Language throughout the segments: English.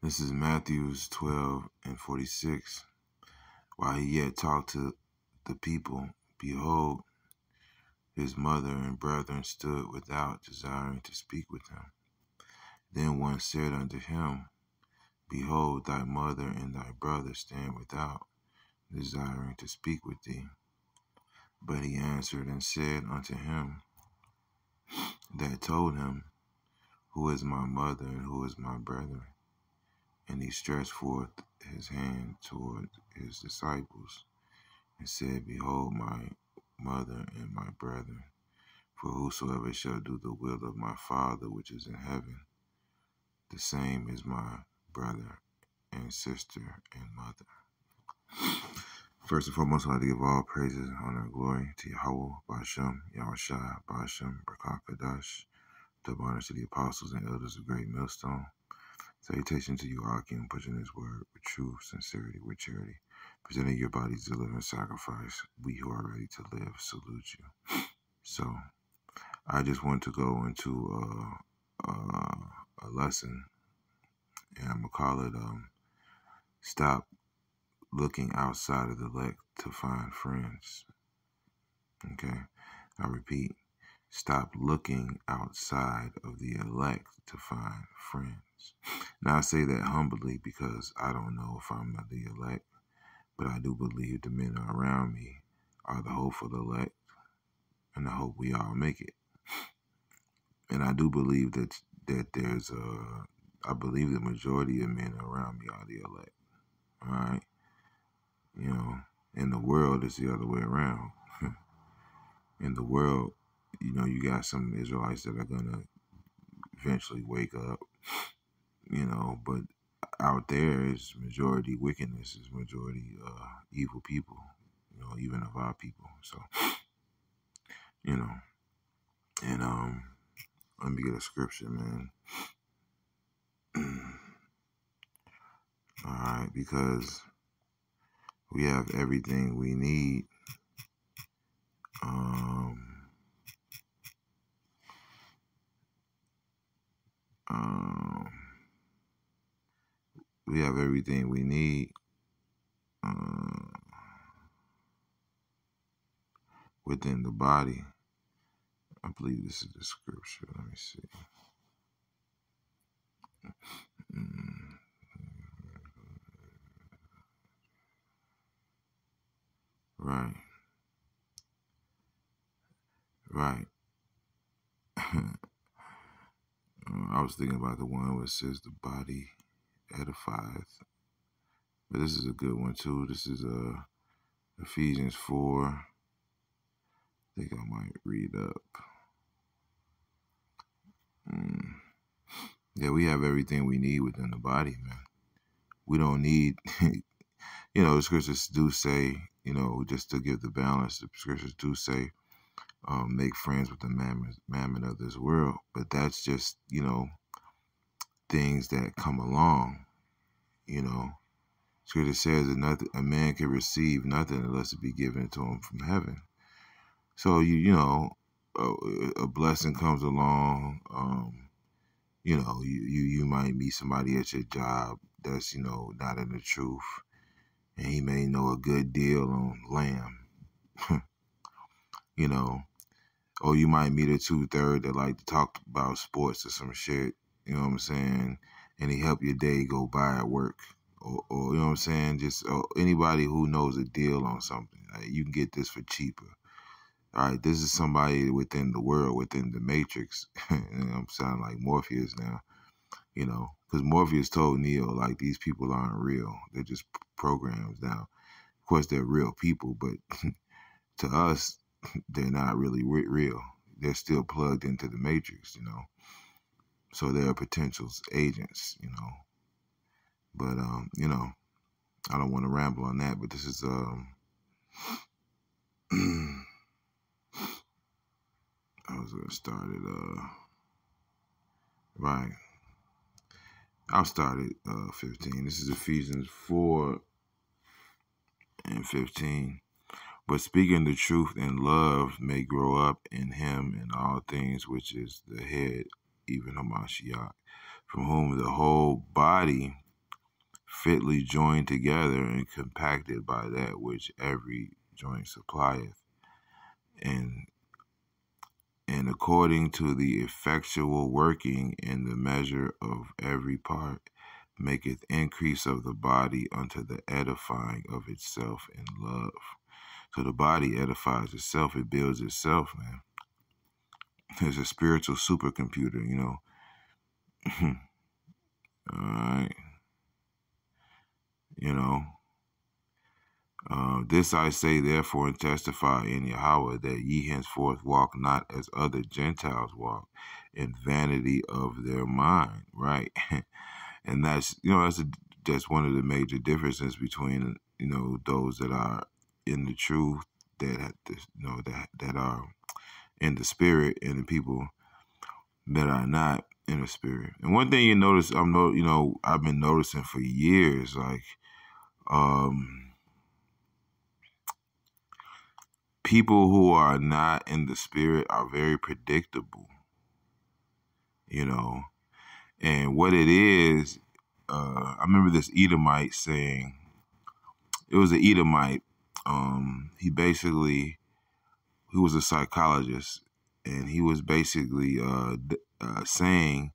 This is Matthews 12 and 46. While he yet talked to the people, behold, his mother and brethren stood without, desiring to speak with him. Then one said unto him, Behold, thy mother and thy brother stand without, desiring to speak with thee. But he answered and said unto him that told him, Who is my mother and who is my brethren? And he stretched forth his hand toward his disciples, and said, Behold, my mother and my brethren. For whosoever shall do the will of my Father which is in heaven, the same is my brother and sister and mother. First and foremost, I'd like to give all praises, honor, and glory to Yahweh, Bashem, Yahushua, Bashem, Barakadash, double honors to the apostles and elders of Great Millstone. Salutation to you, Akim, pushing his word with truth, sincerity, with charity, presenting your bodies as a living sacrifice. We who are ready to live salute you. So, I just want to go into a lesson, and I'm going to call it Stop Looking Outside of the Elect to Find Friends. Okay? I repeat, stop looking outside of the elect to find friends. Now, I say that humbly because I don't know if I'm the elect, but I do believe the men around me are the hopeful elect, and I hope we all make it. And I do believe that I believe the majority of men around me are the elect. All right? You know, in the world, it's the other way around. In the world, you know, you got some Israelites that are going to eventually wake up, you know, but out there is majority wickedness, is majority evil people, you know, even of our people. So, you know, and let me get a scripture, man. All right, because we have everything we need. We have everything we need within the body. I believe this is the scripture. Let me see. Right. I was thinking about the one where it says the body edifieth. But this is a good one too. This is Ephesians 4. I think I might read up. Yeah, we have everything we need within the body, man. We don't need, you know, the scriptures do say, you know, just to give the balance, the scriptures do say, make friends with the mammon of this world. But that's just, you know, things that come along, you know. Scripture says that a man can receive nothing unless it be given to him from heaven. So, you know, a blessing comes along. You know, you might meet somebody at your job that's, you know, not in the truth. And he may know a good deal on lamb. You know, or you might meet a 2/3 that like to talk about sports or some shit. You know what I'm saying? And he help your day go by at work. Or you know what I'm saying? Just anybody who knows a deal on something. Like, you can get this for cheaper. All right, this is somebody within the world, within the matrix. And I'm sounding like Morpheus now, you know, because Morpheus told Neo, like, these people aren't real. They're just programs. Now, of course, they're real people, but to us, they're not really real. They're still plugged into the matrix, you know. So they're potential agents, you know. But, you know, I don't want to ramble on that, but this is, I was going to start it, right. I'll start at 15. This is Ephesians 4 and 15. But speaking the truth in love may grow up in him in all things, which is the head, even Hamashiach, from whom the whole body fitly joined together and compacted by that which every joint supplieth, and according to the effectual working in the measure of every part, maketh increase of the body unto the edifying of itself in love. So the body edifies itself, it builds itself, man. It's a spiritual supercomputer, you know. All right. You know, this I say therefore and testify in Yahweh, that ye henceforth walk not as other Gentiles walk, in vanity of their mind, right? And that's, you know, that's one of the major differences between, you know, those that are in the truth, that have this, you know, that are in the spirit, and the people that are not in the spirit. And one thing you notice, you know, I've been noticing for years, like, people who are not in the spirit are very predictable, you know. And what it is, I remember this Edomite saying, it was an Edomite. He was a psychologist, and he was basically saying,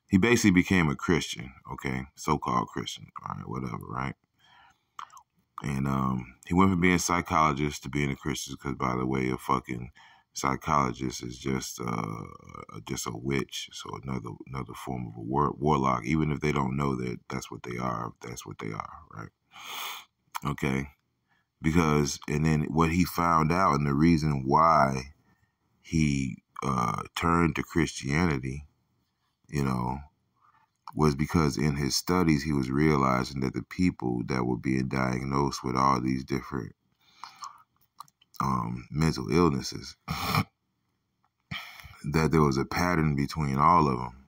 he basically became a Christian, okay, so-called Christian, all right, whatever, right? And he went from being a psychologist to being a Christian, because, by the way, a fucking psychologist is just a witch, so another form of a warlock. Even if they don't know that that's what they are, right? Okay, and then what he found out, and the reason why he turned to Christianity, you know, was because in his studies he was realizing that the people that were being diagnosed with all these different mental illnesses, that there was a pattern between all of them.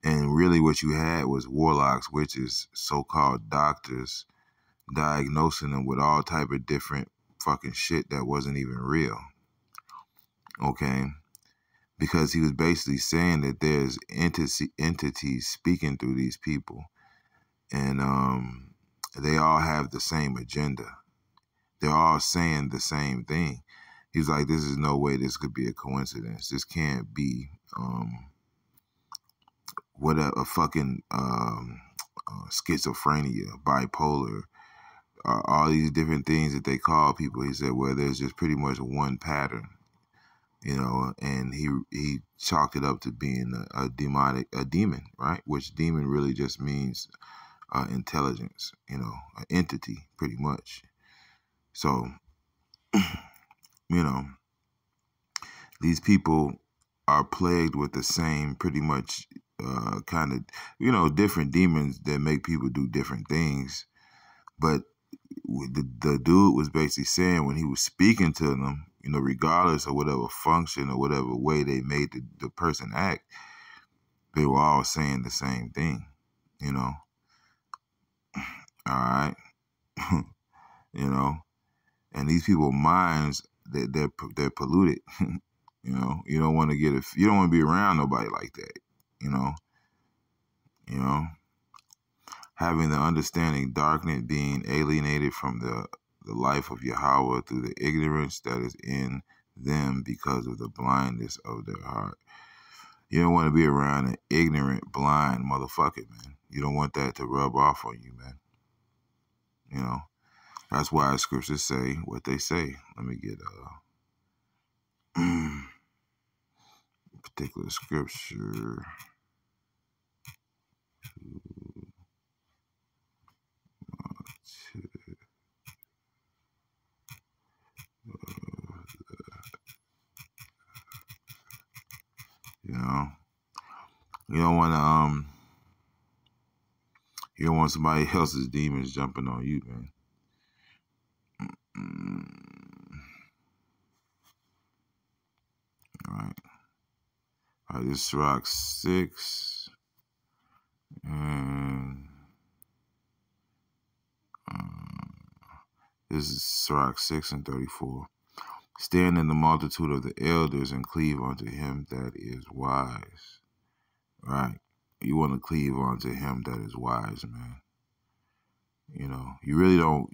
And really what you had was warlocks, witches, so-called doctors, diagnosing them with all type of different fucking shit that wasn't even real. Okay? Because he was basically saying that there's entities speaking through these people, and they all have the same agenda. They're all saying the same thing. He's like, this is no way this could be a coincidence. This can't be a fucking schizophrenia, bipolar, all these different things that they call people. He said, well, there's just pretty much one pattern, you know, and he chalked it up to being a demon, right? Which demon really just means intelligence, you know, an entity, pretty much. So, you know, these people are plagued with the same pretty much kind of, you know, different demons that make people do different things. But the dude was basically saying, when he was speaking to them, you know, regardless of whatever function or whatever way they made the person act, they were all saying the same thing, you know. All right. You know, and these people's minds, they're polluted. You know, you don't want to be around nobody like that. You know, having the understanding darkened, being alienated from the life of Yahweh through the ignorance that is in them because of the blindness of their heart. You don't want to be around an ignorant, blind motherfucker, man. You don't want that to rub off on you, man. You know, that's why scriptures say what they say. Let me get a particular scripture. You know, you don't want somebody else's demons jumping on you, man. All right, this is Sirach 6, and this is Sirach 6 and 34. Stand in the multitude of the elders and cleave unto him that is wise. Right? You want to cleave unto him that is wise, man. You really don't,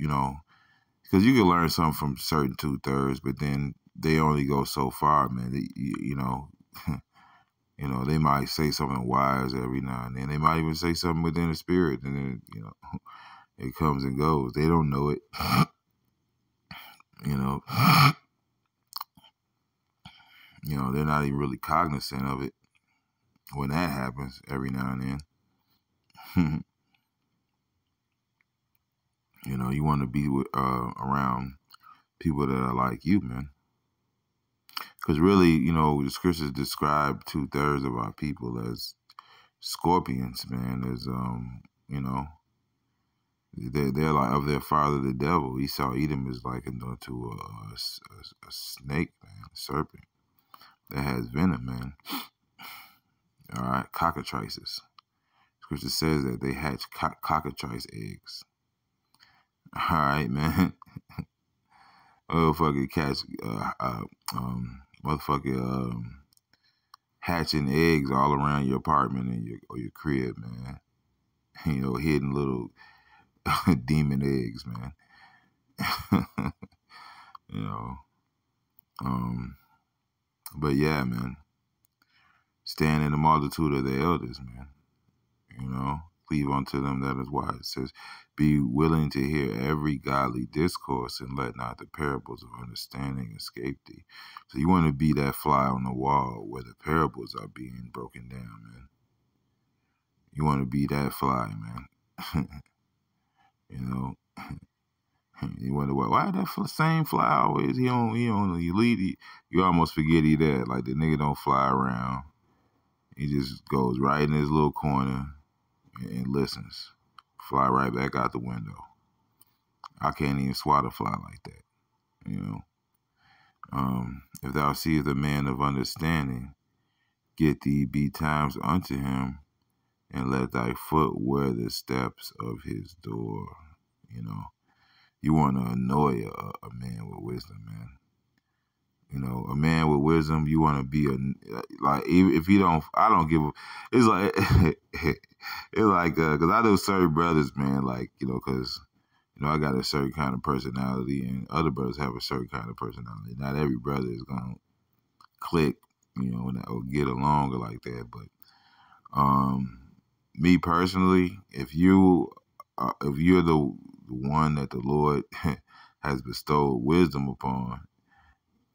because you can learn something from certain two-thirds, but then they only go so far, man. They might say something wise every now and then. They might even say something within the spirit, and then, it comes and goes. They don't know it. you know, they're not even really cognizant of it when that happens every now and then. You want to be around people that are like you, man. Because really, the scriptures describe two-thirds of our people as scorpions, man. As they're like of their father, the devil. Esau, Edom is likened unto a snake, man, a serpent that has venom, man. All right, cockatrices. Scripture says that they hatch cockatrice eggs. All right, man. Motherfucker catch, hatching eggs all around your apartment and your crib, man. Hidden little demon eggs, man. But yeah, man. Stand in the multitude of the elders, man. Cleave unto them that is wise. It says, be willing to hear every godly discourse and let not the parables of understanding escape thee. So you want to be that fly on the wall where the parables are being broken down, man. You want to be that fly, man. You wonder why that same fly always he only lead. You almost forget he there. Like the nigga don't fly around. He just goes right in his little corner and listens. Fly right back out the window. I can't even swat a fly like that. If thou seest a man of understanding, get thee betimes unto him, and let thy foot wear the steps of his door. You want to annoy a man with wisdom, man. A man with wisdom, you want to be like, if you don't, I don't give a, it's like, it's like, because I know certain brothers, man, like, because, I got a certain kind of personality and other brothers have a certain kind of personality. Not every brother is going to click, or get along or like that. But me personally, if you're the one that the Lord has bestowed wisdom upon,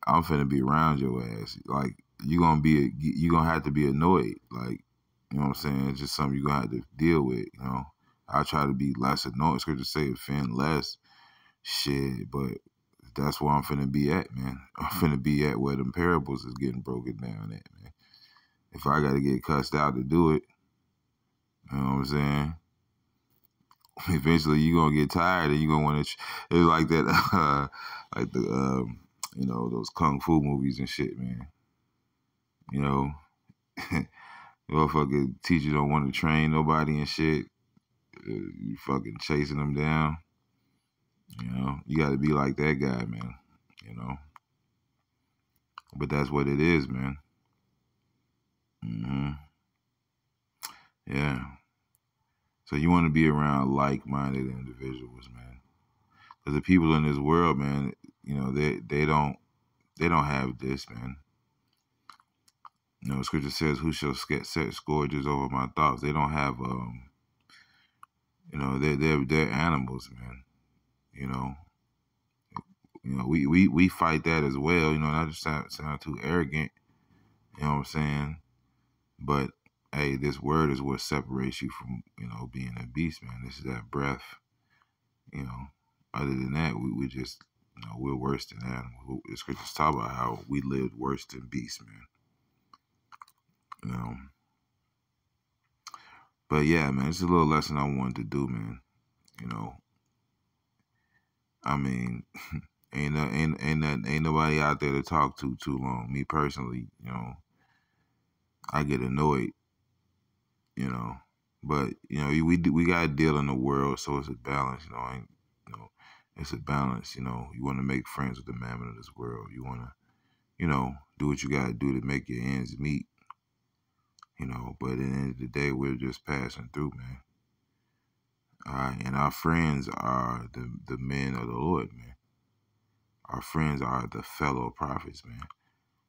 I'm finna be around your ass. Like, you're gonna have to be annoyed. Like, you know what I'm saying? It's just something you're gonna have to deal with, I try to be less annoyed. Scripture say offend less. Shit, but that's where I'm finna be at, man. I'm finna be at where them parables is getting broken down at, man. If I gotta get cussed out to do it, you know what I'm saying? Eventually you're gonna get tired and you're gonna want to, it's like that, like the, those kung fu movies and shit, man. Motherfucking teacher don't want to train nobody and shit. You fucking chasing them down. You got to be like that guy, man. But that's what it is, man. Yeah. So you want to be around like-minded individuals, man. Because the people in this world, man, they don't have this, man. Scripture says, "Who shall set scourges over my thoughts?" They don't have, they're animals, man. We fight that as well. Not just sound too arrogant. You know what I'm saying? But hey, this word is what separates you from, being a beast, man. This is that breath. Other than that, we just, we're worse than animals. The scriptures talk about how we lived worse than beasts, man. But yeah, man, it's a little lesson I wanted to do, man. I mean, ain't nobody out there to talk to too long. Me personally, I get annoyed, but we got to deal in the world, so it's a balance, it's a balance, You want to make friends with the mammon of this world. You want to, do what you got to do to make your ends meet, But at the end of the day, we're just passing through, man. All right, and our friends are the men of the Lord, man. Our friends are the fellow prophets, man.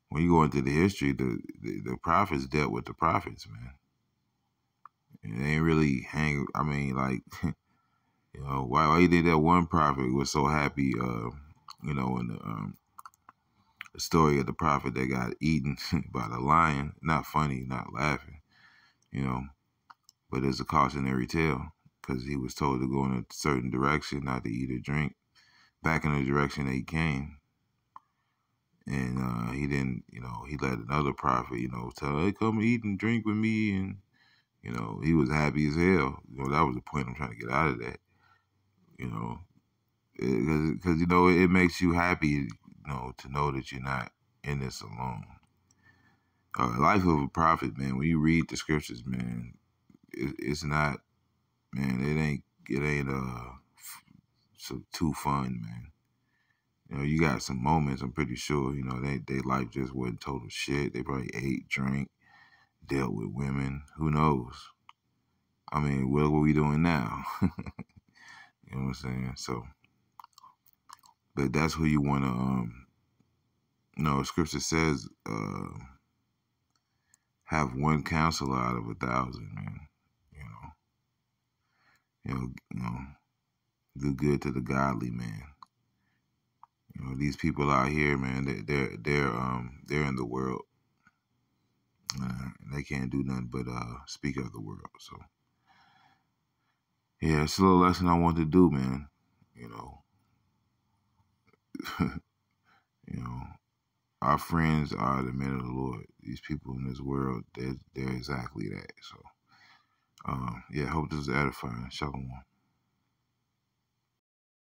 When you go into the history, the prophets dealt with the prophets, man. And they ain't really hang. I mean, like, why you think that one prophet was so happy? In the story of the prophet that got eaten by the lion. Not funny, not laughing, you know, but it's a cautionary tale because he was told to go in a certain direction, not to eat or drink, back in the direction that he came. And he didn't, he let another prophet, tell, hey, come eat and drink with me. And, he was happy as hell. That was the point I'm trying to get out of that, because, it makes you happy, to know that you're not in this alone. Life of a prophet, man, when you read the scriptures, man, it's not, man, it ain't so too fun, man. You got some moments, I'm pretty sure, they life just wasn't total shit. They probably ate, drank, dealt with women. Who knows? I mean, what are we doing now? You know what I'm saying? So, but that's who you want to, scripture says, have one counselor out of 1,000, man. Do good to the godly, man. These people out here, man, they're in the world. They can't do nothing but speak of the world. So, yeah, it's a little lesson I want to do, man. Our friends are the men of the Lord. These people in this world, they're exactly that. So, yeah, hope this is edifying. Shalom.